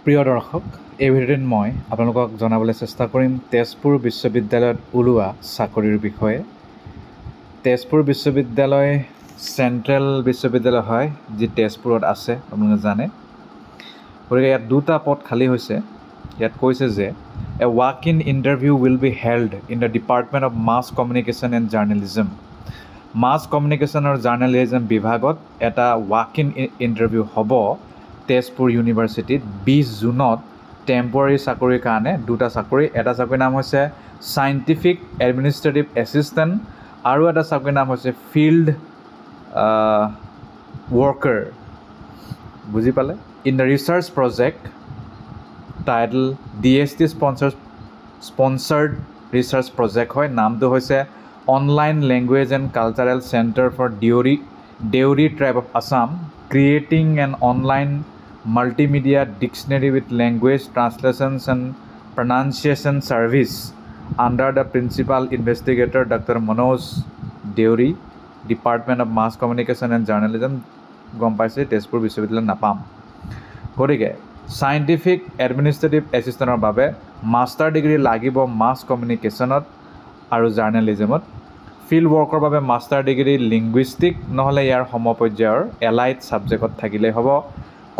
প্ৰিয় দৰ্শক, এই ভিডিঅ'ত মই আপোনালোকক জনাবলৈ চেষ্টা কৰিম তেজপুৰ বিশ্ববিদ্যালয়ত ওলোৱা চাকৰিৰ বিষয়ে। তেজপুৰ বিশ্ববিদ্যালয় চেণ্ট্ৰেল বিশ্ববিদ্যালয় হয়, যি তেজপুৰত আছে, আপোনালোকে জানে। গতিকে ইয়াত দুটা পদ খালী হৈছে। ইয়াত কৈছে যে a walk in interview will be held in the department of mass communication and journalism. Mass communication আৰু জাৰ্নেলিজম বিভাগত এটা ৱাক ইন ইণ্টাৰভিউ হ'ব তেজপুৰ ইউনিভাৰ্চিটিত 20 জুনত টেম্পৰাৰী চাকৰিৰ কাৰণে। দুটা চাকৰি, এটা চাকৰিৰ নাম হৈছে চাইণ্টিফিক এডমিনিষ্ট্ৰেটিভ এছিষ্টেণ্ট আৰু এটা চাকৰিৰ নাম হৈছে ফিল্ড ৱৰ্কাৰ। বুজি পালে? In the research project title DST sponsored research project হয়। নামটো হৈছে online language and cultural centre for Deori tribe of Assam, creating an online multimedia dictionary with language translations and pronunciation service under the principal investigator Dr. Manoj Deori, Department of Mass Communication and Journalism। গম পাইছে তেজপুৰ বিশ্ববিদ্যালয়ত নাপাম। গতিকে scientific administrative এছিষ্টেণ্টৰ বাবে master degree লাগিব মাছ কমিউনিকেশ্যনত আৰু জাৰ্নেলিজমত। Field ৱৰ্কৰ বাবে master degree linguistic নহ'লে ইয়াৰ সমপৰ্যায়ৰ এলাইড ছাবজেক্টত থাকিলেই হ'ব।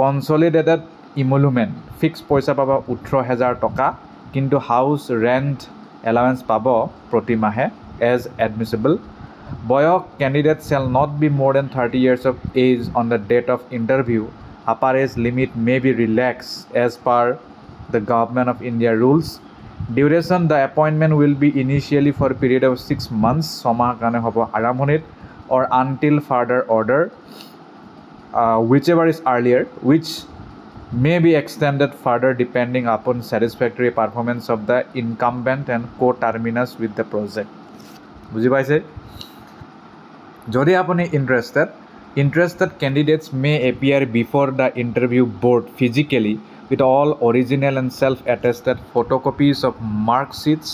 কনচলিডেটেড ইমলুমেণ্ট ফিক্স পইচা পাব 18,000 টকা, কিন্তু হাউচ ৰেণ্ট এলাৱেঞ্চ পাব প্ৰতি মাহে এজ এডমিছিবল। বয়স কেণ্ডিডেট শ্বেল নট বি মোৰ then 30 years of age on the date of interview. Upper age limit may be relaxed as per the Government of India rules. Duration, the appointment will be initially for a period of 6 months, 6 মাহ কাৰণে হ'ব আৰম্ভণিত, or until further order, whichever is earlier, which may be extended further depending upon satisfactory performance of the incumbent and co-terminus with the project. বুজি পাইছে? যদি আপুনি interested candidates may appear before the interview board physically with all original and self-attested photocopies of mark sheets,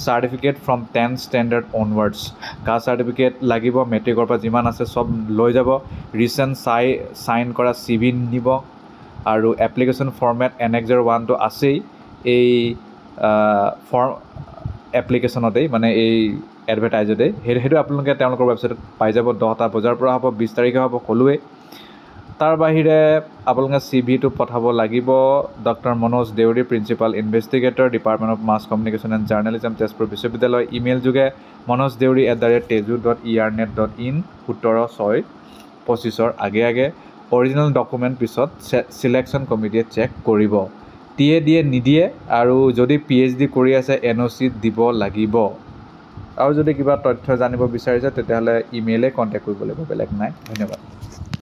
certificate from 10th standard onwards. Caste certificate লাগিব, মেট্ৰিকৰ পৰা যিমান আছে চব লৈ যাব। ৰিচেণ্ট চাইন কৰা CV নিব আৰু এপ্লিকেশ্যন ফৰ্মেট NX 01টো আছেই এই এপ্লিকেশ্যনতেই, মানে এই এডভাৰটাইজতেই। সেইটো আপোনালোকে তেওঁলোকৰ ৱেবছাইটত পাই যাব। 10টা বজাৰ পৰা হ'ব, 20 তাৰিখে হ'ব, ক'লোৱেই। তাৰ বাহিৰে আপোনালোকে CVটো পঠাব লাগিব doctor Manoj Deori, principal investigator, department of mass communication and journalism, Tezpur বিশ্ববিদ্যালয়। ইমেইল যোগে manojdeuri@tezu.ernet.in 17/6/25 আগে অৰিজিনেল ডকুমেণ্ট পিছত চিলেকশ্যন কমিটিয়ে চেক কৰিব। দিয়ে নিদিয়ে, আৰু যদি PhD কৰি আছে NOC দিব লাগিব। আৰু যদি কিবা তথ্য জানিব বিচাৰিছে তেতিয়াহ'লে ইমেইলে কণ্টেক্ট কৰিব লাগিব, বেলেগ নাই। ধন্যবাদ।